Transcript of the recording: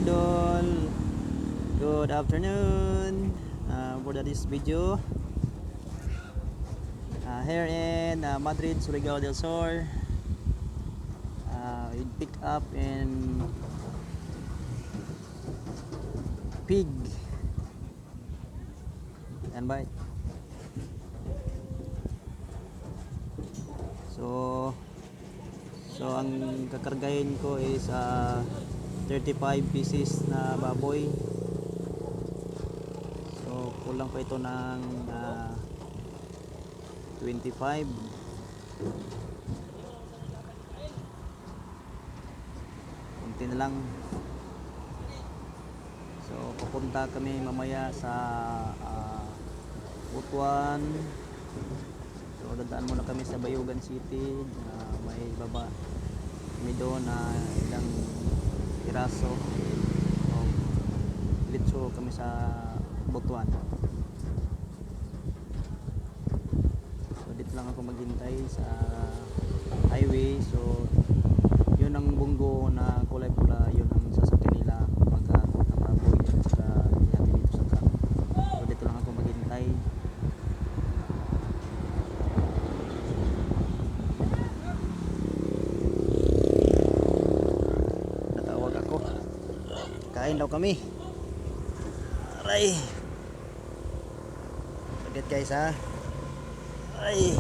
idol, good afternoon. For this video, here in Madrid, Surigao del Sur, we pick up in pig and bite. So ang kakargahin ko is 35 pieces na baboy. So kulang pa ito ng 25. Kunti na lang. So pupunta kami mamaya sa Butuan. So dadaan muna kami sa Bayugan City. May baba kami doon na ilang piraso. So litso kami sa Butuan. So dito lang ako maghintay sa highway. So yun ang bunggo na kulay pula, yun ang sasakyan nila pagka ng baboy at saka natin dito sa truck. So dito lang ako maghintay. Natawag ako, kain daw kami. Aray, ulit guys ha. Ay.